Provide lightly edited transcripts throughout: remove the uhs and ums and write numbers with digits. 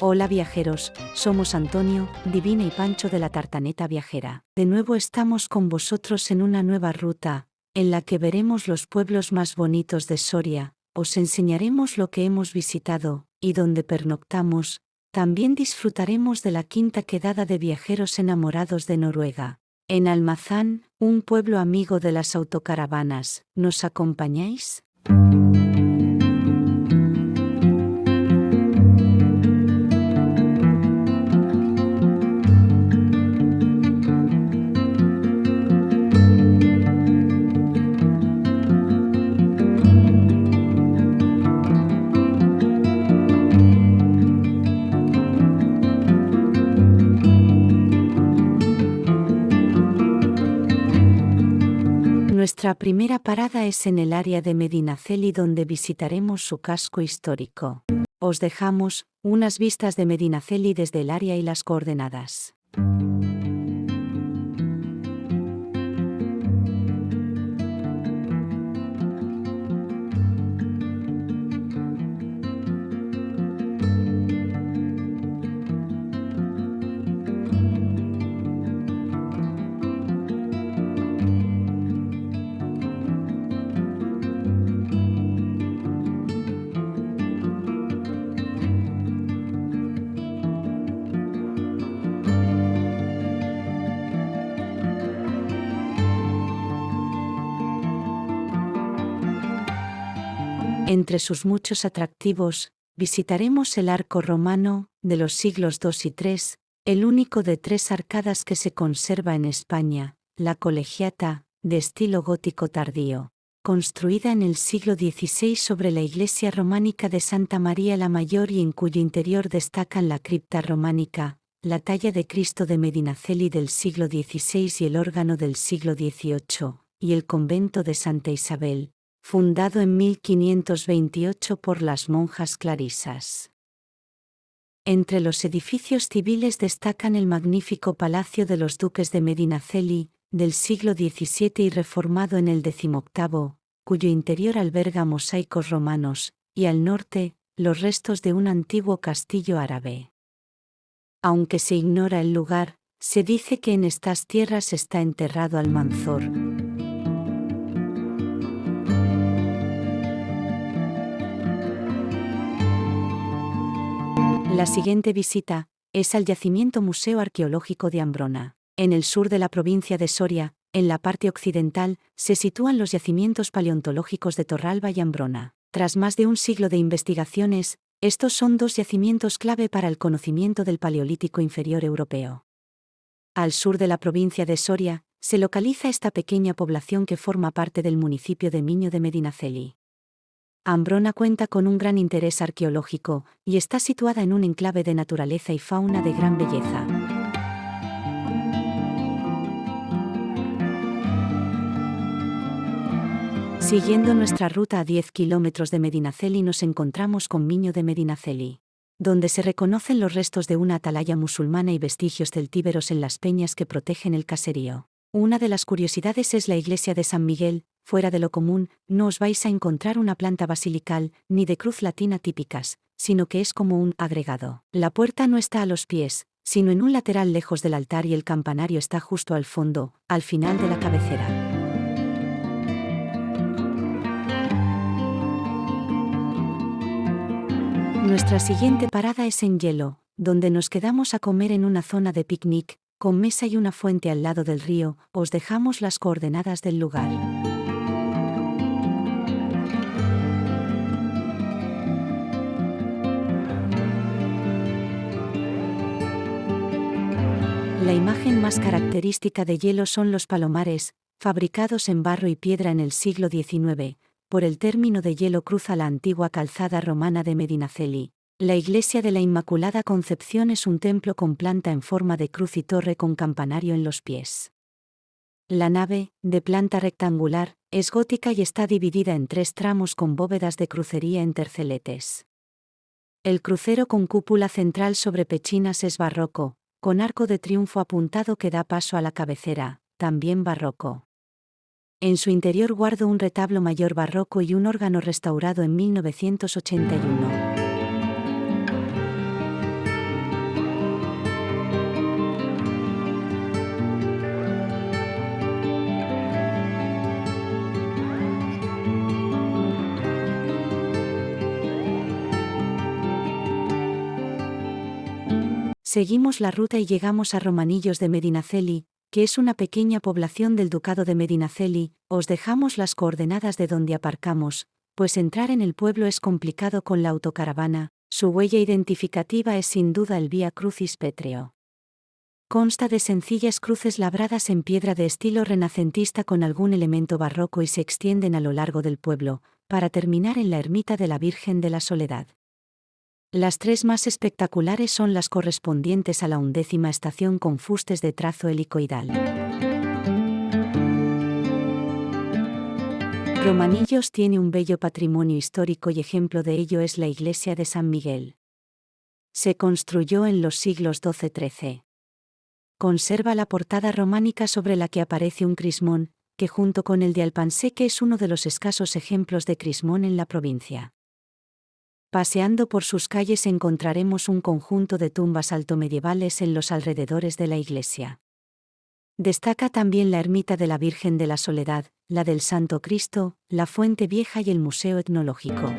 Hola viajeros, somos Antonio, Divina y Pancho de la Tartaneta Viajera. De nuevo estamos con vosotros en una nueva ruta, en la que veremos los pueblos más bonitos de Soria, os enseñaremos lo que hemos visitado, y donde pernoctamos. También disfrutaremos de la quinta quedada de viajeros enamorados de Noruega. En Almazán, un pueblo amigo de las autocaravanas, ¿nos acompañáis? Nuestra primera parada es en el área de Medinaceli, donde visitaremos su casco histórico. Os dejamos unas vistas de Medinaceli desde el área y las coordenadas. Entre sus muchos atractivos, visitaremos el arco romano, de los siglos II y III, el único de 3 arcadas que se conserva en España, la Colegiata, de estilo gótico tardío, construida en el siglo XVI sobre la iglesia románica de Santa María la Mayor y en cuyo interior destacan la cripta románica, la talla de Cristo de Medinaceli del siglo XVI y el órgano del siglo XVIII, y el convento de Santa Isabel, fundado en 1528 por las monjas clarisas. Entre los edificios civiles destacan el magnífico Palacio de los Duques de Medinaceli, del siglo XVII y reformado en el XVIII, cuyo interior alberga mosaicos romanos, y al norte, los restos de un antiguo castillo árabe. Aunque se ignora el lugar, se dice que en estas tierras está enterrado Almanzor. La siguiente visita es al yacimiento Museo Arqueológico de Ambrona. En el sur de la provincia de Soria, en la parte occidental, se sitúan los yacimientos paleontológicos de Torralba y Ambrona. Tras más de un siglo de investigaciones, estos son 2 yacimientos clave para el conocimiento del Paleolítico inferior europeo. Al sur de la provincia de Soria, se localiza esta pequeña población que forma parte del municipio de Miño de Medinaceli. Ambrona cuenta con un gran interés arqueológico, y está situada en un enclave de naturaleza y fauna de gran belleza. Siguiendo nuestra ruta a 10 kilómetros de Medinaceli nos encontramos con Miño de Medinaceli, donde se reconocen los restos de una atalaya musulmana y vestigios celtíberos en las peñas que protegen el caserío. Una de las curiosidades es la iglesia de San Miguel. Fuera de lo común, no os vais a encontrar una planta basilical, ni de cruz latina típicas, sino que es como un agregado. La puerta no está a los pies, sino en un lateral lejos del altar y el campanario está justo al fondo, al final de la cabecera. Nuestra siguiente parada es en Hielo, donde nos quedamos a comer en una zona de picnic, con mesa y una fuente al lado del río. Os dejamos las coordenadas del lugar. La imagen más característica de Hielo son los palomares, fabricados en barro y piedra en el siglo XIX. Por el término de Hielo cruza la antigua calzada romana de Medinaceli. La iglesia de la Inmaculada Concepción es un templo con planta en forma de cruz y torre con campanario en los pies. La nave, de planta rectangular, es gótica y está dividida en 3 tramos con bóvedas de crucería en terceletes. El crucero con cúpula central sobre pechinas es barroco, con arco de triunfo apuntado que da paso a la cabecera, también barroco. En su interior guarda un retablo mayor barroco y un órgano restaurado en 1981. Seguimos la ruta y llegamos a Romanillos de Medinaceli, que es una pequeña población del Ducado de Medinaceli. Os dejamos las coordenadas de donde aparcamos, pues entrar en el pueblo es complicado con la autocaravana. Su huella identificativa es sin duda el Vía Crucis pétreo. Consta de sencillas cruces labradas en piedra de estilo renacentista con algún elemento barroco y se extienden a lo largo del pueblo, para terminar en la ermita de la Virgen de la Soledad. Las tres más espectaculares son las correspondientes a la 11ª estación con fustes de trazo helicoidal. Romanillos tiene un bello patrimonio histórico y ejemplo de ello es la iglesia de San Miguel. Se construyó en los siglos XII-XIII. Conserva la portada románica sobre la que aparece un crismón, que junto con el de Alpanseque es uno de los escasos ejemplos de crismón en la provincia. Paseando por sus calles encontraremos un conjunto de tumbas altomedievales en los alrededores de la iglesia. Destaca también la ermita de la Virgen de la Soledad, la del Santo Cristo, la Fuente Vieja y el Museo Etnológico.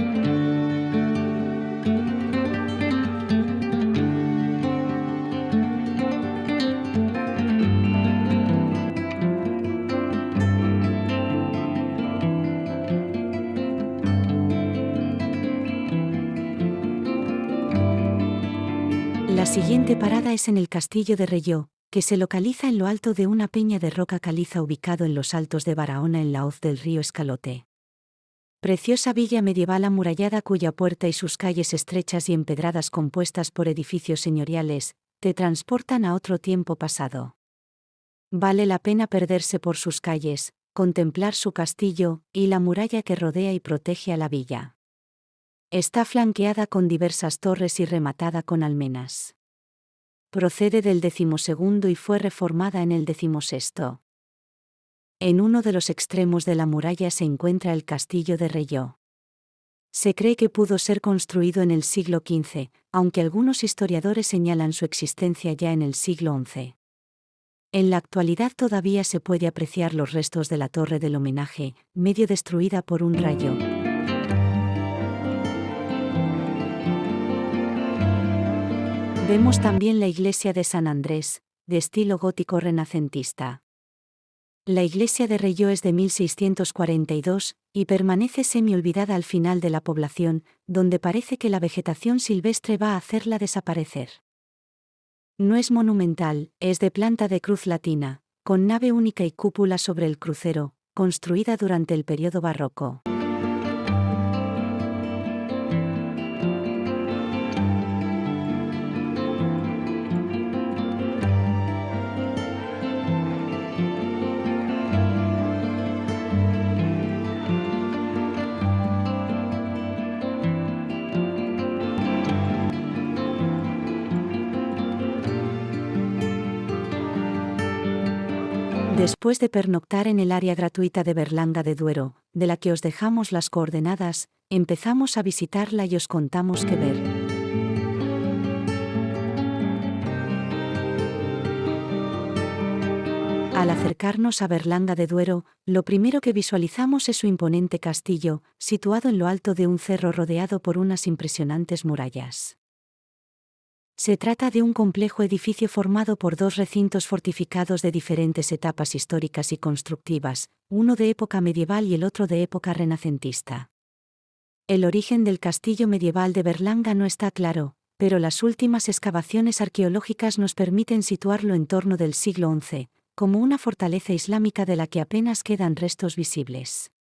La siguiente parada es en el Castillo de Relló, que se localiza en lo alto de una peña de roca caliza ubicado en los altos de Barahona en la hoz del río Escalote. Preciosa villa medieval amurallada cuya puerta y sus calles estrechas y empedradas compuestas por edificios señoriales, te transportan a otro tiempo pasado. Vale la pena perderse por sus calles, contemplar su castillo, y la muralla que rodea y protege a la villa. Está flanqueada con diversas torres y rematada con almenas. Procede del XII y fue reformada en el XVI. En uno de los extremos de la muralla se encuentra el Castillo de Relló. Se cree que pudo ser construido en el siglo XV, aunque algunos historiadores señalan su existencia ya en el siglo XI. En la actualidad todavía se puede apreciar los restos de la torre del homenaje, medio destruida por un rayo. Vemos también la iglesia de San Andrés, de estilo gótico renacentista. La iglesia de Relló es de 1642, y permanece semi-olvidada al final de la población, donde parece que la vegetación silvestre va a hacerla desaparecer. No es monumental, es de planta de cruz latina, con nave única y cúpula sobre el crucero, construida durante el período barroco. Después de pernoctar en el área gratuita de Berlanga de Duero, de la que os dejamos las coordenadas, empezamos a visitarla y os contamos qué ver. Al acercarnos a Berlanga de Duero, lo primero que visualizamos es su imponente castillo, situado en lo alto de un cerro rodeado por unas impresionantes murallas. Se trata de un complejo edificio formado por dos recintos fortificados de diferentes etapas históricas y constructivas, uno de época medieval y el otro de época renacentista. El origen del castillo medieval de Berlanga no está claro, pero las últimas excavaciones arqueológicas nos permiten situarlo en torno del siglo XI, como una fortaleza islámica de la que apenas quedan restos visibles.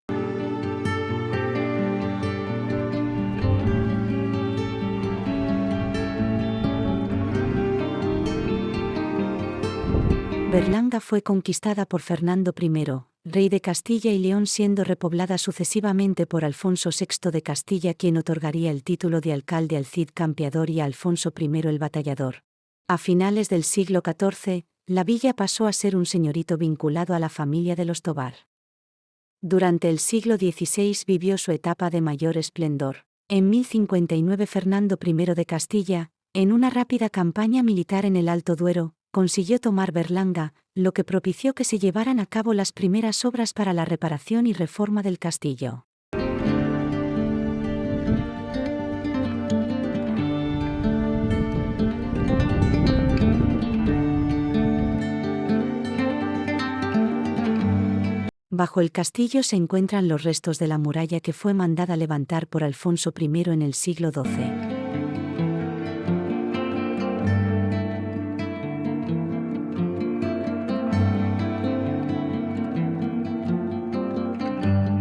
Berlanga fue conquistada por Fernando I, rey de Castilla y León, siendo repoblada sucesivamente por Alfonso VI de Castilla, quien otorgaría el título de alcalde al Cid Campeador y a Alfonso I el Batallador. A finales del siglo XIV, la villa pasó a ser un señorito vinculado a la familia de los Tobar. Durante el siglo XVI vivió su etapa de mayor esplendor. En 1059 Fernando I de Castilla, en una rápida campaña militar en el Alto Duero, consiguió tomar Berlanga, lo que propició que se llevaran a cabo las primeras obras para la reparación y reforma del castillo. Bajo el castillo se encuentran los restos de la muralla que fue mandada levantar por Alfonso I en el siglo XII.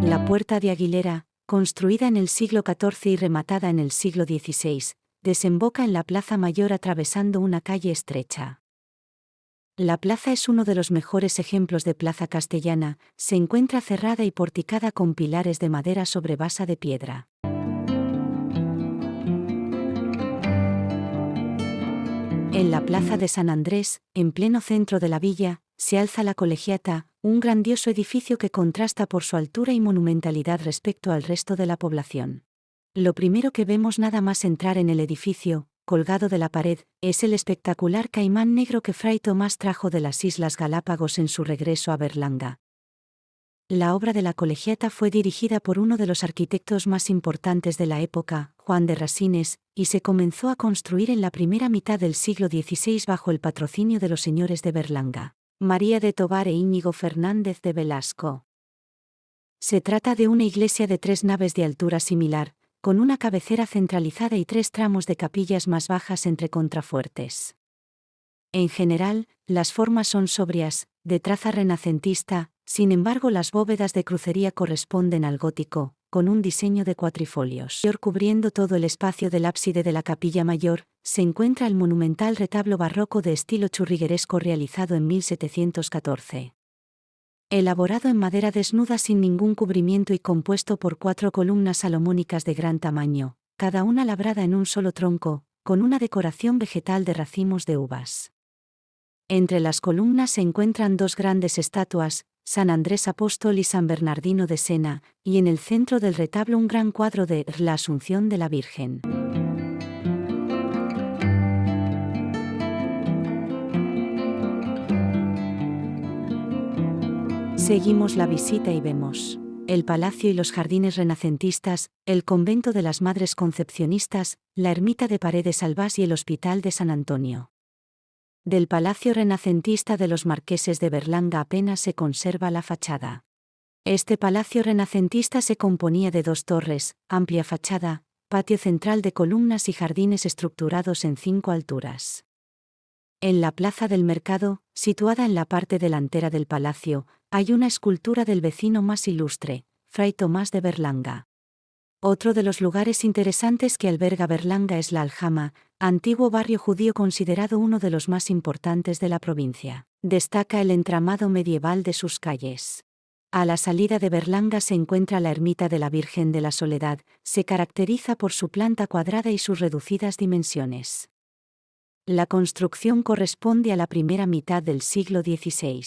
La Puerta de Aguilera, construida en el siglo XIV y rematada en el siglo XVI, desemboca en la Plaza Mayor atravesando una calle estrecha. La plaza es uno de los mejores ejemplos de plaza castellana, se encuentra cerrada y porticada con pilares de madera sobre base de piedra. En la plaza de San Andrés, en pleno centro de la villa, se alza la Colegiata, un grandioso edificio que contrasta por su altura y monumentalidad respecto al resto de la población. Lo primero que vemos nada más entrar en el edificio, colgado de la pared, es el espectacular caimán negro que Fray Tomás trajo de las Islas Galápagos en su regreso a Berlanga. La obra de la Colegiata fue dirigida por uno de los arquitectos más importantes de la época, Juan de Rasines, y se comenzó a construir en la primera mitad del siglo XVI bajo el patrocinio de los señores de Berlanga, María de Tovar e Íñigo Fernández de Velasco. Se trata de una iglesia de 3 naves de altura similar, con una cabecera centralizada y 3 tramos de capillas más bajas entre contrafuertes. En general, las formas son sobrias, de traza renacentista, sin embargo las bóvedas de crucería corresponden al gótico, con un diseño de cuatrifolios. Cubriendo todo el espacio del ábside de la capilla mayor, se encuentra el monumental retablo barroco de estilo churrigueresco realizado en 1714. Elaborado en madera desnuda sin ningún cubrimiento y compuesto por 4 columnas salomónicas de gran tamaño, cada una labrada en un solo tronco, con una decoración vegetal de racimos de uvas. Entre las columnas se encuentran 2 grandes estatuas, San Andrés Apóstol y San Bernardino de Sena, y en el centro del retablo un gran cuadro de la Asunción de la Virgen. Seguimos la visita y vemos el palacio y los jardines renacentistas, el convento de las Madres Concepcionistas, la ermita de Paredes Albás y el Hospital de San Antonio. Del palacio renacentista de los marqueses de Berlanga apenas se conserva la fachada. Este palacio renacentista se componía de 2 torres, amplia fachada, patio central de columnas y jardines estructurados en 5 alturas. En la plaza del mercado, situada en la parte delantera del palacio, hay una escultura del vecino más ilustre, Fray Tomás de Berlanga. Otro de los lugares interesantes que alberga Berlanga es la Aljama, antiguo barrio judío considerado uno de los más importantes de la provincia. Destaca el entramado medieval de sus calles. A la salida de Berlanga se encuentra la ermita de la Virgen de la Soledad, se caracteriza por su planta cuadrada y sus reducidas dimensiones. La construcción corresponde a la primera mitad del siglo XVI.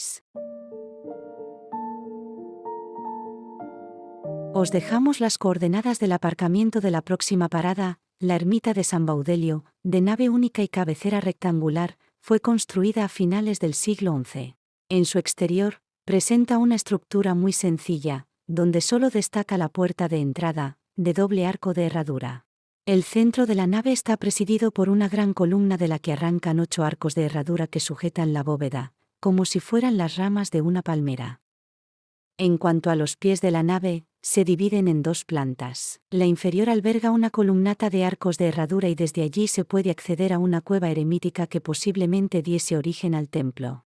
Os dejamos las coordenadas del aparcamiento de la próxima parada. La ermita de San Baudelio, de nave única y cabecera rectangular, fue construida a finales del siglo XI. En su exterior, presenta una estructura muy sencilla, donde solo destaca la puerta de entrada, de doble arco de herradura. El centro de la nave está presidido por una gran columna de la que arrancan 8 arcos de herradura que sujetan la bóveda, como si fueran las ramas de una palmera. En cuanto a los pies de la nave, se dividen en 2 plantas. La inferior alberga una columnata de arcos de herradura y desde allí se puede acceder a una cueva eremítica que posiblemente diese origen al templo.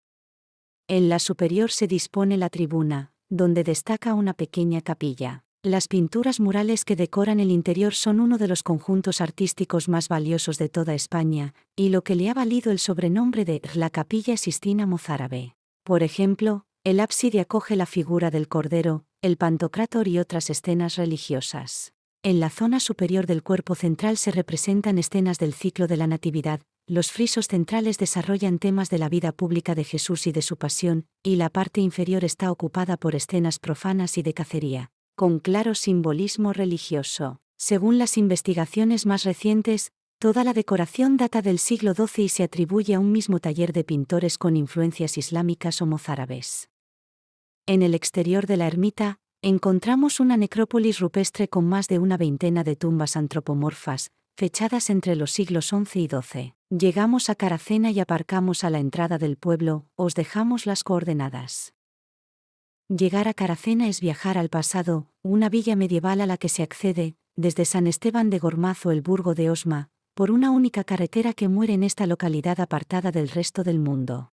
En la superior se dispone la tribuna, donde destaca una pequeña capilla. Las pinturas murales que decoran el interior son uno de los conjuntos artísticos más valiosos de toda España, y lo que le ha valido el sobrenombre de la Capilla Sistina Mozárabe. Por ejemplo, el ábside acoge la figura del Cordero, el Pantocrátor y otras escenas religiosas. En la zona superior del cuerpo central se representan escenas del ciclo de la Natividad, los frisos centrales desarrollan temas de la vida pública de Jesús y de su pasión, y la parte inferior está ocupada por escenas profanas y de cacería, con claro simbolismo religioso. Según las investigaciones más recientes, toda la decoración data del siglo XII y se atribuye a un mismo taller de pintores con influencias islámicas o mozárabes. En el exterior de la ermita, encontramos una necrópolis rupestre con más de una veintena de tumbas antropomorfas, fechadas entre los siglos XI y XII. Llegamos a Caracena y aparcamos a la entrada del pueblo, os dejamos las coordenadas. Llegar a Caracena es viajar al pasado, una villa medieval a la que se accede, desde San Esteban de Gormaz o el Burgo de Osma, por una única carretera que muere en esta localidad apartada del resto del mundo.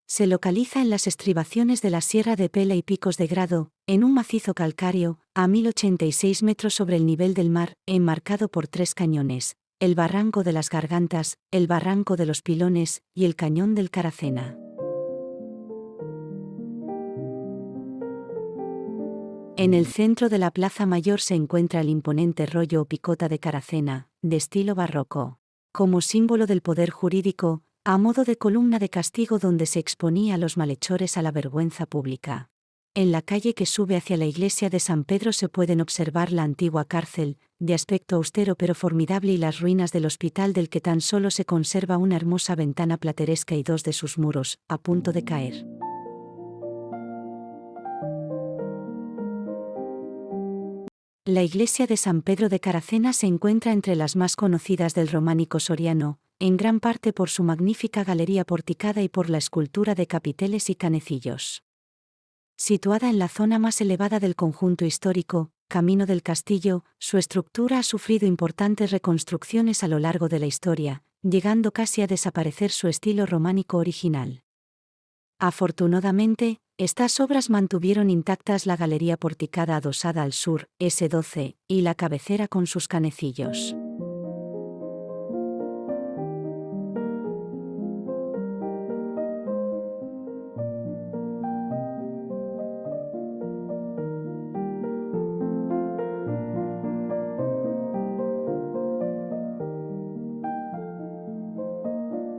Se localiza en las estribaciones de la Sierra de Pela y Picos de Grado, en un macizo calcáreo, a 1086 metros sobre el nivel del mar, enmarcado por 3 cañones: el Barranco de las Gargantas, el Barranco de los Pilones y el Cañón del Caracena. En el centro de la Plaza Mayor se encuentra el imponente rollo o picota de Caracena, de estilo barroco. Como símbolo del poder jurídico, a modo de columna de castigo donde se exponía a los malhechores a la vergüenza pública. En la calle que sube hacia la iglesia de San Pedro se pueden observar la antigua cárcel, de aspecto austero pero formidable, y las ruinas del hospital, del que tan solo se conserva una hermosa ventana plateresca y 2 de sus muros, a punto de caer. La iglesia de San Pedro de Caracena se encuentra entre las más conocidas del románico soriano, en gran parte por su magnífica galería porticada y por la escultura de capiteles y canecillos. Situada en la zona más elevada del conjunto histórico, Camino del Castillo, su estructura ha sufrido importantes reconstrucciones a lo largo de la historia, llegando casi a desaparecer su estilo románico original. Afortunadamente, estas obras mantuvieron intactas la galería porticada adosada al sur, S12, y la cabecera con sus canecillos.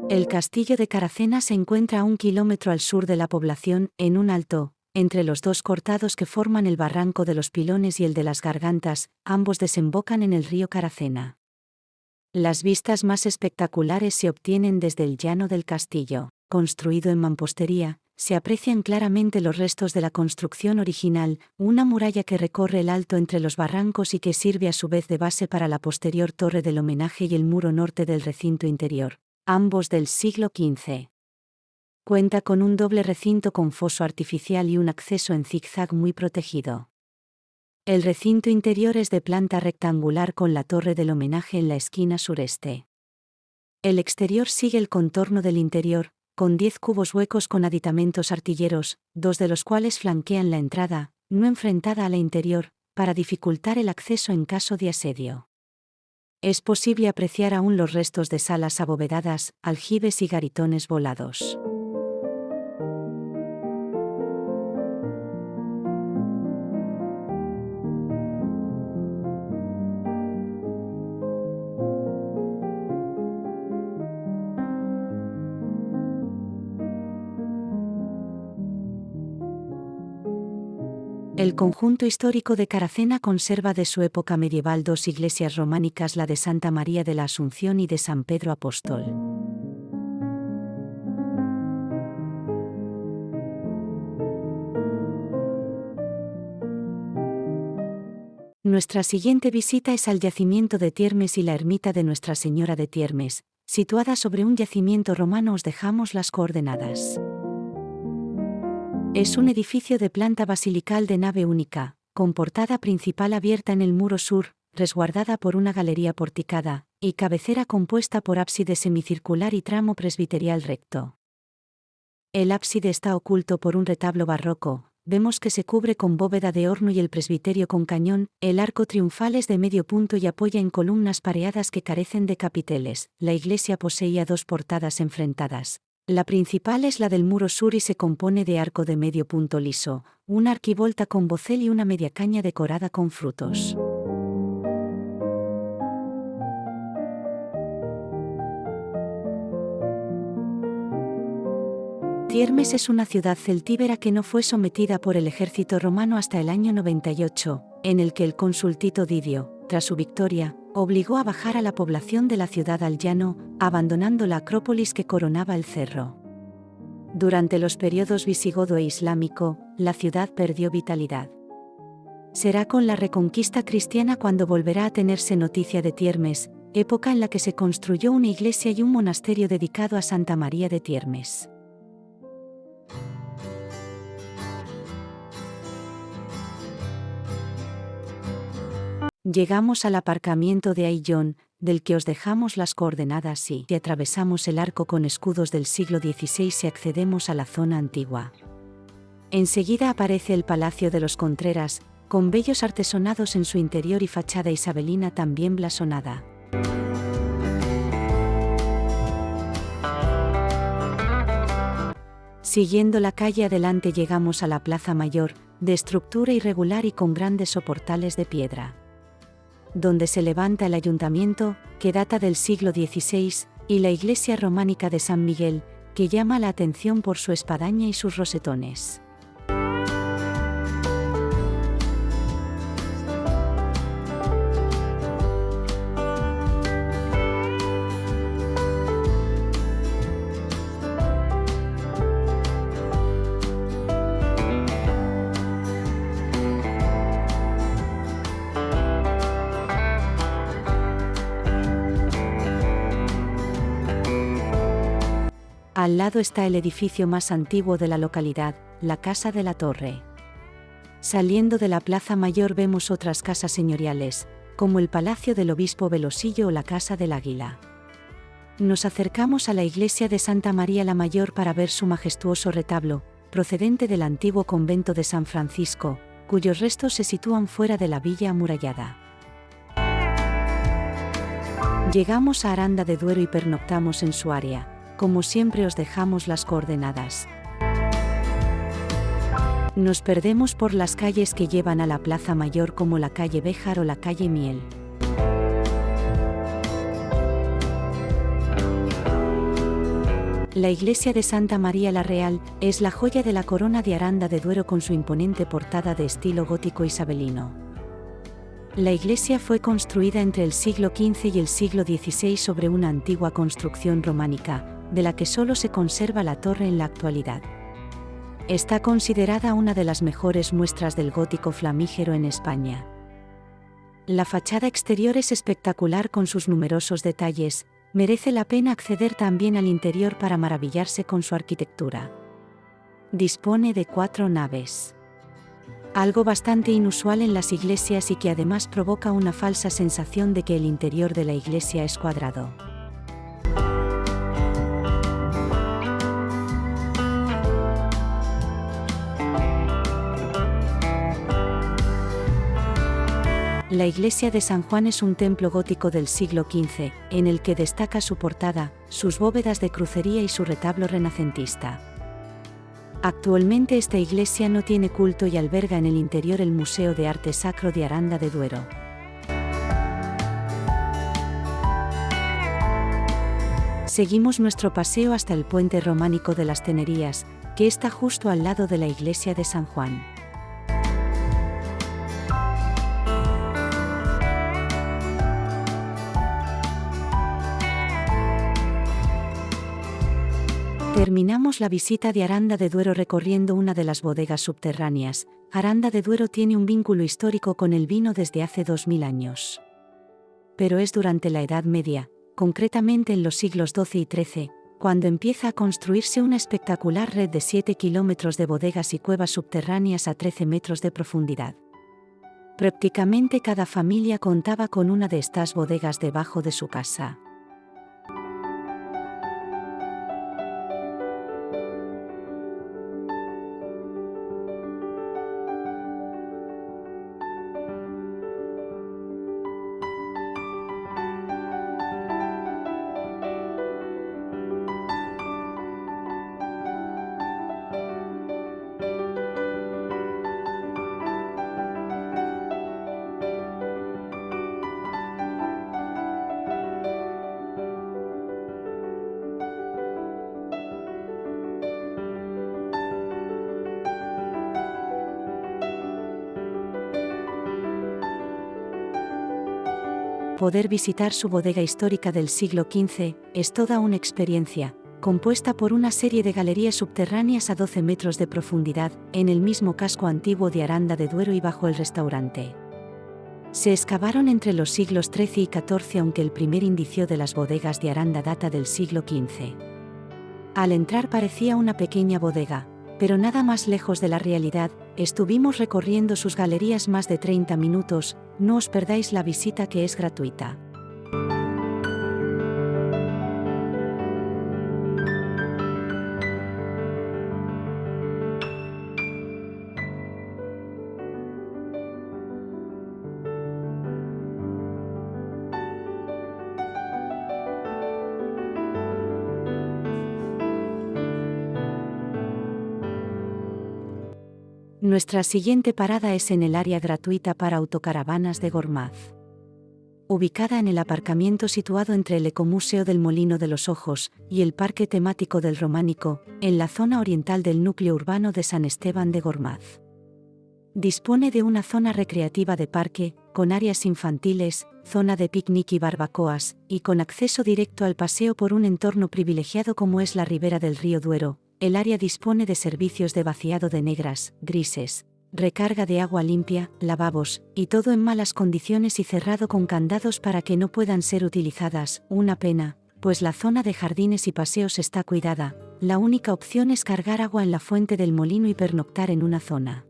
El castillo de Caracena se encuentra a 1 kilómetro al sur de la población, en un alto, entre los 2 cortados que forman el Barranco de los Pilones y el de las Gargantas, ambos desembocan en el río Caracena. Las vistas más espectaculares se obtienen desde el llano del castillo. Construido en mampostería, se aprecian claramente los restos de la construcción original, una muralla que recorre el alto entre los barrancos y que sirve a su vez de base para la posterior torre del homenaje y el muro norte del recinto interior, ambos del siglo XV. Cuenta con un doble recinto con foso artificial y un acceso en zigzag muy protegido. El recinto interior es de planta rectangular con la torre del homenaje en la esquina sureste. El exterior sigue el contorno del interior, con 10 cubos huecos con aditamentos artilleros, 2 de los cuales flanquean la entrada, no enfrentada a la interior, para dificultar el acceso en caso de asedio. Es posible apreciar aún los restos de salas abovedadas, aljibes y garitones volados. El conjunto histórico de Caracena conserva de su época medieval 2 iglesias románicas, la de Santa María de la Asunción y de San Pedro Apóstol. Nuestra siguiente visita es al yacimiento de Tiermes y la ermita de Nuestra Señora de Tiermes, situada sobre un yacimiento romano. Os dejamos las coordenadas. Es un edificio de planta basilical de nave única, con portada principal abierta en el muro sur, resguardada por una galería porticada, y cabecera compuesta por ábside semicircular y tramo presbiterial recto. El ábside está oculto por un retablo barroco, vemos que se cubre con bóveda de horno, y el presbiterio con cañón. El arco triunfal es de medio punto y apoya en columnas pareadas que carecen de capiteles. La iglesia poseía 2 portadas enfrentadas. La principal es la del muro sur y se compone de arco de medio punto liso, una arquivolta con bocel y una media caña decorada con frutos. Tiermes es una ciudad celtíbera que no fue sometida por el ejército romano hasta el año 98, en el que el cónsul Tito Didio, tras su victoria, obligó a bajar a la población de la ciudad al llano, abandonando la acrópolis que coronaba el cerro. Durante los periodos visigodo e islámico, la ciudad perdió vitalidad. Será con la reconquista cristiana cuando volverá a tenerse noticia de Tiermes, época en la que se construyó una iglesia y un monasterio dedicado a Santa María de Tiermes. Llegamos al aparcamiento de Ayllón, del que os dejamos las coordenadas y atravesamos el arco con escudos del siglo XVI y accedemos a la zona antigua. Enseguida aparece el Palacio de los Contreras, con bellos artesonados en su interior y fachada isabelina también blasonada. Siguiendo la calle adelante llegamos a la Plaza Mayor, de estructura irregular y con grandes soportales de piedra, donde se levanta el ayuntamiento, que data del siglo XVI, y la iglesia románica de San Miguel, que llama la atención por su espadaña y sus rosetones. Al lado está el edificio más antiguo de la localidad, la Casa de la Torre. Saliendo de la Plaza Mayor vemos otras casas señoriales, como el Palacio del Obispo Velosillo o la Casa del Águila. Nos acercamos a la iglesia de Santa María la Mayor para ver su majestuoso retablo, procedente del antiguo convento de San Francisco, cuyos restos se sitúan fuera de la villa amurallada. Llegamos a Aranda de Duero y pernoctamos en su área. Como siempre os dejamos las coordenadas. Nos perdemos por las calles que llevan a la Plaza Mayor como la calle Béjar o la calle Miel. La iglesia de Santa María la Real es la joya de la corona de Aranda de Duero con su imponente portada de estilo gótico isabelino. La iglesia fue construida entre el siglo XV y el siglo XVI sobre una antigua construcción románica, de la que solo se conserva la torre en la actualidad. Está considerada una de las mejores muestras del gótico flamígero en España. La fachada exterior es espectacular con sus numerosos detalles, merece la pena acceder también al interior para maravillarse con su arquitectura. Dispone de 4 naves. Algo bastante inusual en las iglesias y que además provoca una falsa sensación de que el interior de la iglesia es cuadrado. La iglesia de San Juan es un templo gótico del siglo XV, en el que destaca su portada, sus bóvedas de crucería y su retablo renacentista. Actualmente esta iglesia no tiene culto y alberga en el interior el Museo de Arte Sacro de Aranda de Duero. Seguimos nuestro paseo hasta el puente románico de las Tenerías, que está justo al lado de la iglesia de San Juan. Terminamos la visita de Aranda de Duero recorriendo una de las bodegas subterráneas. Aranda de Duero tiene un vínculo histórico con el vino desde hace 2000 años. Pero es durante la Edad Media, concretamente en los siglos XII y XIII, cuando empieza a construirse una espectacular red de 7 kilómetros de bodegas y cuevas subterráneas a 13 metros de profundidad. Prácticamente cada familia contaba con una de estas bodegas debajo de su casa. Poder visitar su bodega histórica del siglo XV es toda una experiencia, compuesta por una serie de galerías subterráneas a 12 metros de profundidad, en el mismo casco antiguo de Aranda de Duero y bajo el restaurante. Se excavaron entre los siglos XIII y XIV, aunque el primer indicio de las bodegas de Aranda data del siglo XV. Al entrar parecía una pequeña bodega, pero nada más lejos de la realidad. Estuvimos recorriendo sus galerías más de 30 minutos, no os perdáis la visita que es gratuita. Nuestra siguiente parada es en el área gratuita para autocaravanas de Gormaz. Ubicada en el aparcamiento situado entre el Ecomuseo del Molino de los Ojos y el Parque Temático del Románico, en la zona oriental del núcleo urbano de San Esteban de Gormaz. Dispone de una zona recreativa de parque, con áreas infantiles, zona de picnic y barbacoas, y con acceso directo al paseo por un entorno privilegiado como es la ribera del río Duero. El área dispone de servicios de vaciado de negras, grises, recarga de agua limpia, lavabos, y todo en malas condiciones y cerrado con candados para que no puedan ser utilizadas. Una pena, pues la zona de jardines y paseos está cuidada. La única opción es cargar agua en la fuente del molino y pernoctar en una zona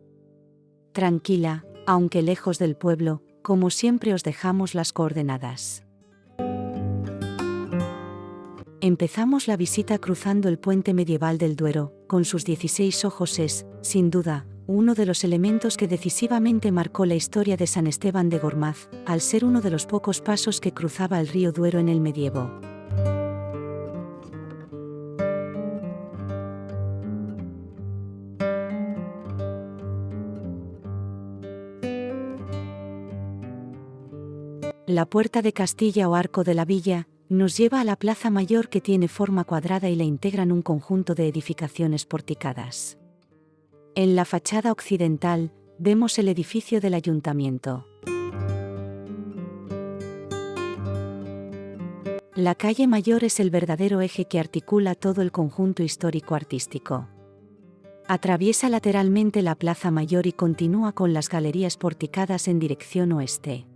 tranquila, aunque lejos del pueblo. Como siempre os dejamos las coordenadas. Empezamos la visita cruzando el puente medieval del Duero, con sus 16 ojos es, sin duda, uno de los elementos que decisivamente marcó la historia de San Esteban de Gormaz, al ser uno de los pocos pasos que cruzaba el río Duero en el medievo. La puerta de Castilla o Arco de la Villa nos lleva a la Plaza Mayor, que tiene forma cuadrada y la integran un conjunto de edificaciones porticadas. En la fachada occidental, vemos el edificio del ayuntamiento. La calle Mayor es el verdadero eje que articula todo el conjunto histórico-artístico. Atraviesa lateralmente la Plaza Mayor y continúa con las galerías porticadas en dirección oeste.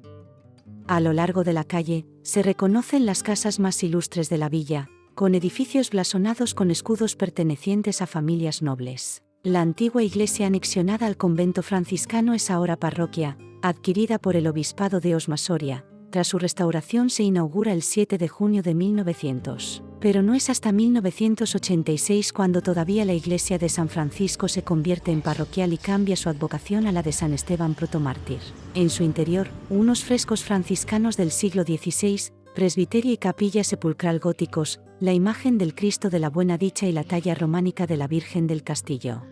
A lo largo de la calle, se reconocen las casas más ilustres de la villa, con edificios blasonados con escudos pertenecientes a familias nobles. La antigua iglesia anexionada al convento franciscano es ahora parroquia, adquirida por el obispado de Osma-Soria. Tras su restauración se inaugura el 7 de junio de 1900. Pero no es hasta 1986 cuando todavía la iglesia de San Francisco se convierte en parroquial y cambia su advocación a la de San Esteban protomártir. En su interior, unos frescos franciscanos del siglo XVI, presbiterio y capilla sepulcral góticos, la imagen del Cristo de la Buena Dicha y la talla románica de la Virgen del Castillo.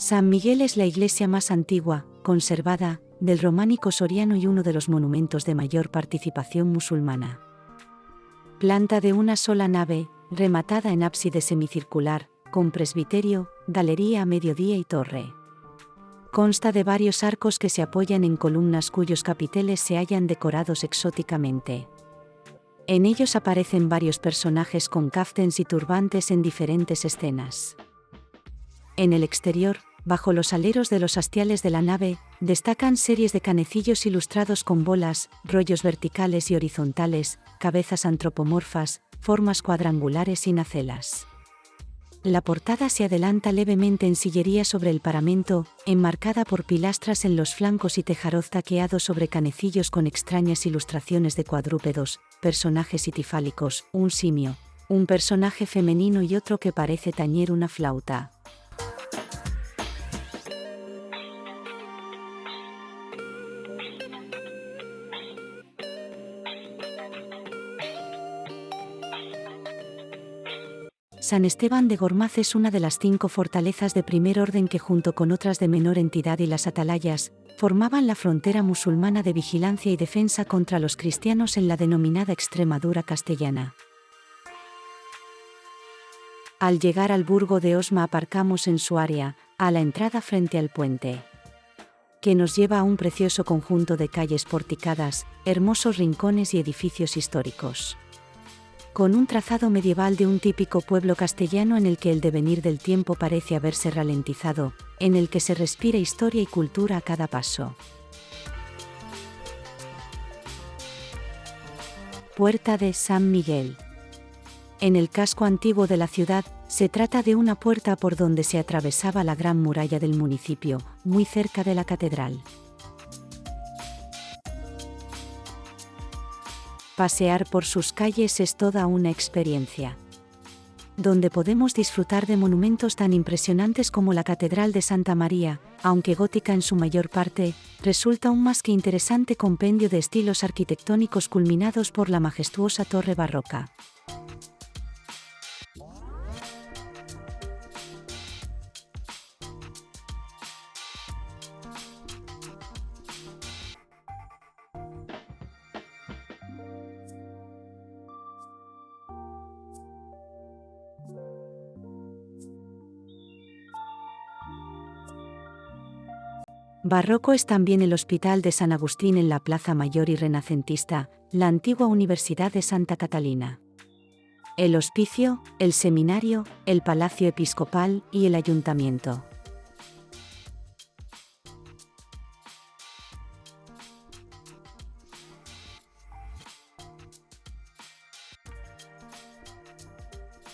San Miguel es la iglesia más antigua, conservada, del románico soriano y uno de los monumentos de mayor participación musulmana. Planta de una sola nave, rematada en ábside semicircular, con presbiterio, galería a mediodía y torre. Consta de varios arcos que se apoyan en columnas cuyos capiteles se hallan decorados exóticamente. En ellos aparecen varios personajes con caftens y turbantes en diferentes escenas. En el exterior, bajo los aleros de los hastiales de la nave, destacan series de canecillos ilustrados con bolas, rollos verticales y horizontales, cabezas antropomorfas, formas cuadrangulares y nacelas. La portada se adelanta levemente en sillería sobre el paramento, enmarcada por pilastras en los flancos y tejaroz taqueado sobre canecillos con extrañas ilustraciones de cuadrúpedos, personajes itifálicos, un simio, un personaje femenino y otro que parece tañer una flauta. San Esteban de Gormaz es una de las 5 fortalezas de primer orden que, junto con otras de menor entidad y las atalayas, formaban la frontera musulmana de vigilancia y defensa contra los cristianos en la denominada Extremadura castellana. Al llegar al burgo de Osma aparcamos en su área, a la entrada frente al puente, que nos lleva a un precioso conjunto de calles porticadas, hermosos rincones y edificios históricos, con un trazado medieval de un típico pueblo castellano en el que el devenir del tiempo parece haberse ralentizado, en el que se respira historia y cultura a cada paso. Puerta de San Miguel. En el casco antiguo de la ciudad, se trata de una puerta por donde se atravesaba la gran muralla del municipio, muy cerca de la catedral. Pasear por sus calles es toda una experiencia, donde podemos disfrutar de monumentos tan impresionantes como la Catedral de Santa María, aunque gótica en su mayor parte, resulta un más que interesante compendio de estilos arquitectónicos culminados por la majestuosa torre barroca. Barroco es también el Hospital de San Agustín en la Plaza Mayor y renacentista, la antigua Universidad de Santa Catalina. El hospicio, el seminario, el palacio episcopal y el ayuntamiento.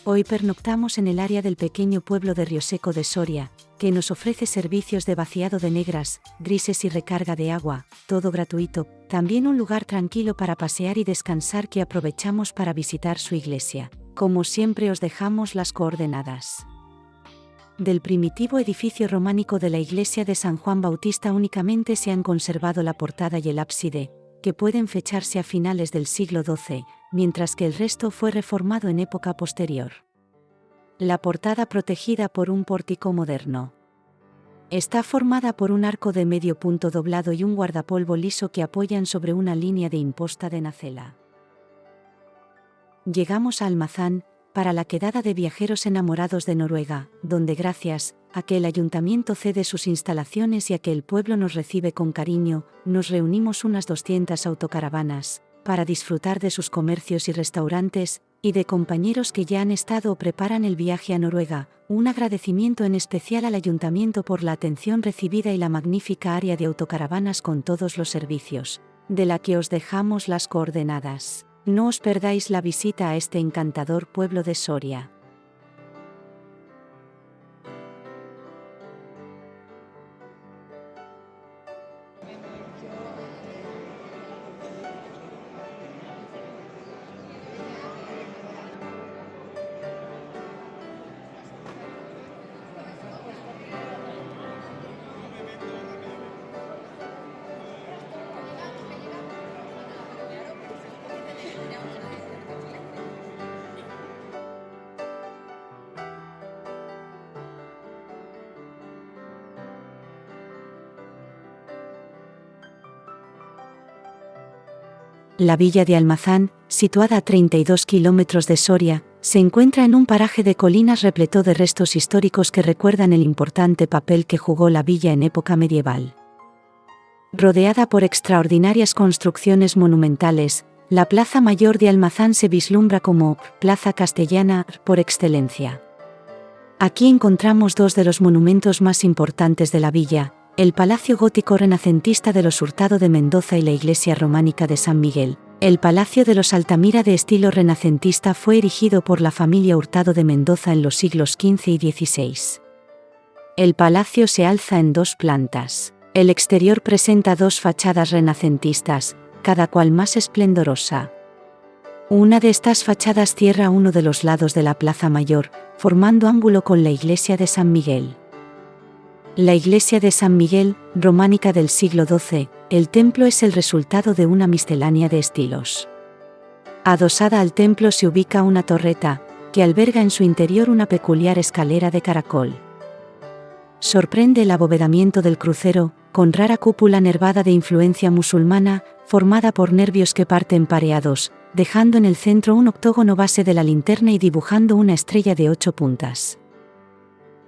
Hoy pernoctamos en el área del pequeño pueblo de Rioseco de Soria, que nos ofrece servicios de vaciado de negras, grises y recarga de agua, todo gratuito, también un lugar tranquilo para pasear y descansar que aprovechamos para visitar su iglesia. Como siempre os dejamos las coordenadas. Del primitivo edificio románico de la iglesia de San Juan Bautista únicamente se han conservado la portada y el ábside, que pueden fecharse a finales del siglo XII, mientras que el resto fue reformado en época posterior. La portada protegida por un pórtico moderno. Está formada por un arco de medio punto doblado y un guardapolvo liso que apoyan sobre una línea de imposta de nacela. Llegamos a Almazán, para la quedada de viajeros enamorados de Noruega, donde gracias a que el ayuntamiento cede sus instalaciones y a que el pueblo nos recibe con cariño, nos reunimos unas 200 autocaravanas, para disfrutar de sus comercios y restaurantes, y de compañeros que ya han estado o preparan el viaje a Noruega. Un agradecimiento en especial al ayuntamiento por la atención recibida y la magnífica área de autocaravanas con todos los servicios, de la que os dejamos las coordenadas. No os perdáis la visita a este encantador pueblo de Soria. La villa de Almazán, situada a 32 kilómetros de Soria, se encuentra en un paraje de colinas repleto de restos históricos que recuerdan el importante papel que jugó la villa en época medieval. Rodeada por extraordinarias construcciones monumentales, la Plaza Mayor de Almazán se vislumbra como plaza castellana por excelencia. Aquí encontramos dos de los monumentos más importantes de la villa, el Palacio Gótico Renacentista de los Hurtado de Mendoza y la Iglesia Románica de San Miguel. El Palacio de los Altamira de estilo renacentista fue erigido por la familia Hurtado de Mendoza en los siglos XV y XVI. El palacio se alza en 2 plantas. El exterior presenta 2 fachadas renacentistas, cada cual más esplendorosa. Una de estas fachadas cierra uno de los lados de la Plaza Mayor, formando ángulo con la iglesia de San Miguel. La iglesia de San Miguel, románica del siglo XII, el templo es el resultado de una miscelánea de estilos. Adosada al templo se ubica una torreta, que alberga en su interior una peculiar escalera de caracol. Sorprende el abovedamiento del crucero, con rara cúpula nervada de influencia musulmana, formada por nervios que parten pareados, dejando en el centro un octógono base de la linterna y dibujando una estrella de 8 puntas.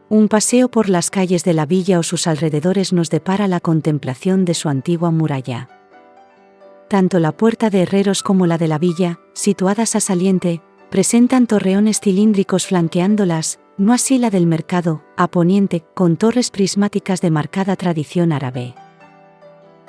Un paseo por las calles de la villa o sus alrededores nos depara la contemplación de su antigua muralla. Tanto la Puerta de Herreros como la de la villa, situadas a saliente, presentan torreones cilíndricos flanqueándolas, no así la del mercado, a poniente, con torres prismáticas de marcada tradición árabe.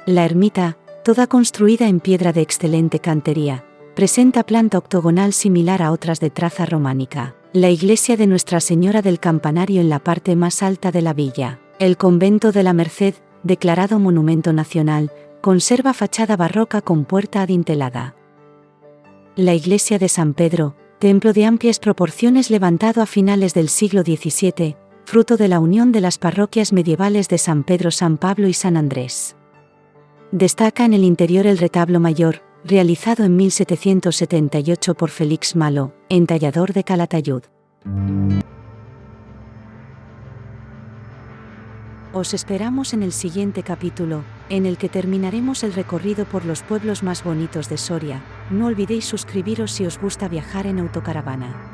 La ermita, toda construida en piedra de excelente cantería, Presenta planta octogonal similar a otras de traza románica. La iglesia de Nuestra Señora del Campanario en la parte más alta de la villa. El convento de la Merced, declarado Monumento Nacional, conserva fachada barroca con puerta adintelada. La iglesia de San Pedro, templo de amplias proporciones levantado a finales del siglo XVII, fruto de la unión de las parroquias medievales de San Pedro, San Pablo y San Andrés. Destaca en el interior el retablo mayor, realizado en 1778 por Félix Malo, entallador de Calatayud. Os esperamos en el siguiente capítulo, en el que terminaremos el recorrido por los pueblos más bonitos de Soria. No olvidéis suscribiros si os gusta viajar en autocaravana.